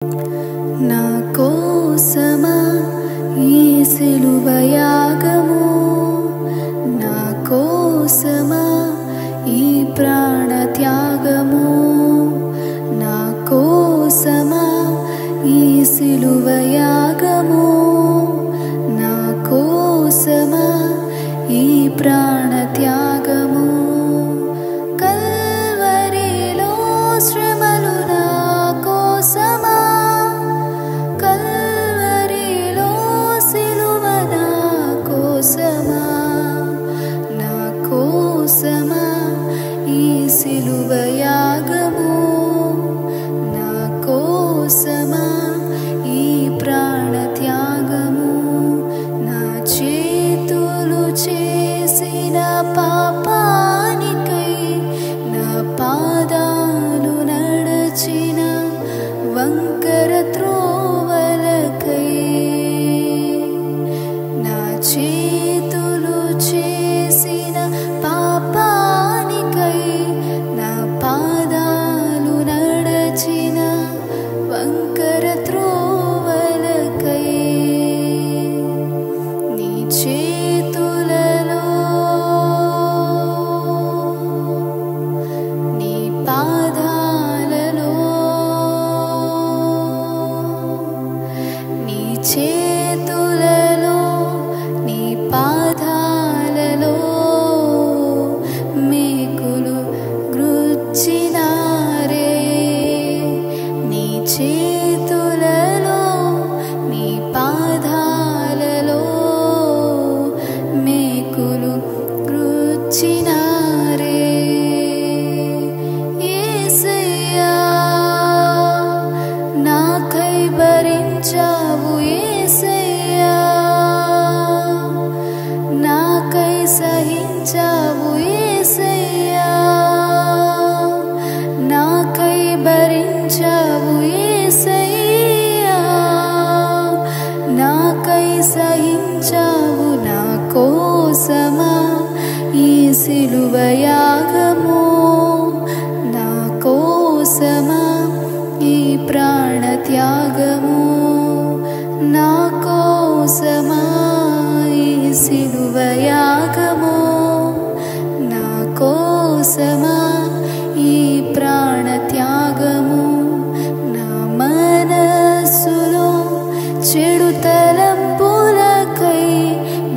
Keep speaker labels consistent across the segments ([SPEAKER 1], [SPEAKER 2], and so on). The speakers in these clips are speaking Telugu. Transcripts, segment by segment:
[SPEAKER 1] నా కోసమా ఈ సిలువ యాగము, నా కోసమా ఈ ప్రాణ త్యాగము, నా కోసమా ఈ సిలువ యాగము, నా కోసమా ఈ ప్రాణ త్యాగము. కల్వరిలో శ్రమలు నా కోసమా, కల్వరిలో సిలువ నా కోసమా, నా కోసమా ఈ సిలువ యాగము, నా కోసమా ఈ ప్రాణ త్యాగము. నా చేతులు చేసిన పాపానికై, నా పాదాలు నడచిన వంకర త్రోవలకై, నా చేతులు చేసిన పాపానికై, నా పాదాలు నడచిన వంకర త్రోవలకై, నీ చేతులలో నీ పాదాలలో, నీ చేతులలో నీ పాదాలలో మేకులు గ్రుచ్చినారే, నీ చేతులలో నీ పాదాలలో మేకులు గ్రుచ్చినారే. యేసయ్యా నాకై భరించావు, యేసయ్యా నాకై సహించావు, యేసయ్యా నాకై భరించావు, యేసయ్యా నాకై సహించావు. నా కోసమా ఈ సిలువ యాగము, నా కోసమా ఈ ప్రాణ త్యాగము, నా కోసమా ఈ సిలువ యాగము, నా కోసమా ఈ ప్రాణ త్యాగము. నా మనస్సులో చెడు తలంపులకై,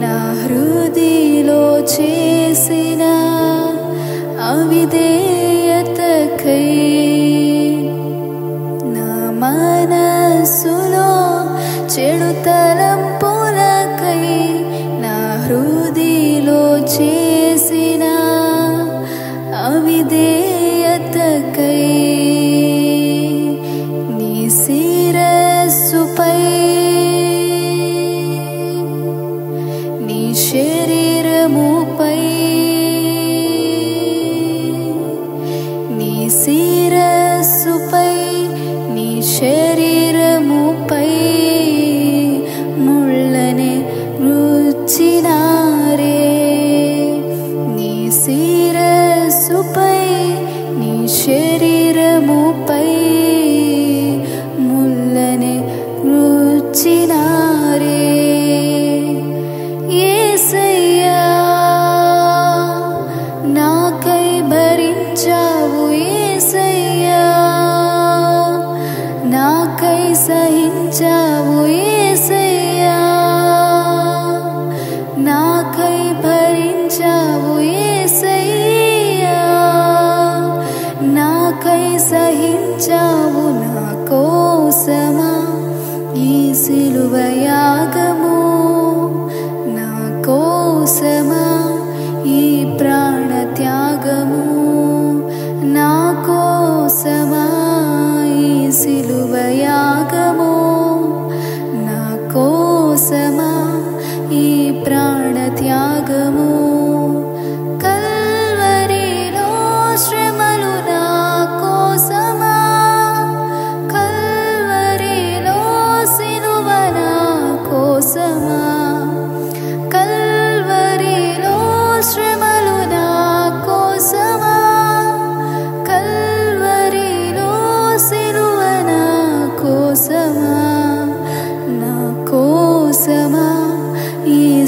[SPEAKER 1] నా హృదయలో చేసిన అవిధేయతకై, నా మనస్సులో చెడు తలంపులకై, నా హృదయలో చేసిన అవిధేయతకై, నీ శిరస్సుపై నీ శరీరముపై, నీ శిరస్సుపై నీ శరీరముపై ముళ్ళనే రుచ్చినారే, నీ శిరస్సుపై నీ శరీరముపై ముళ్ళనే రుచ్చినారే. యేసయ్యా నాకై భరించావు, యేసయ్యా నాకై సహించావు, యేసయ్యా నాకై భరించావు, యేసయ్యా నాకై సహించావు. నా కోసమా ఈ సిలువ యాగము, నా కోసమా ఈ ప్రాణ త్యాగము, నా కోసమా ఈ సిలువ యాగము, నా కోసమా ఈ ప్రాణ త్యాగము. కల్వరిలో శ్రమలు నా కోసమా, కల్వరిలో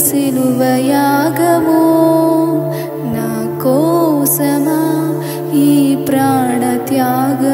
[SPEAKER 1] సిలువయాగము నా కోసమా ఈ ప్రాణత్యాగము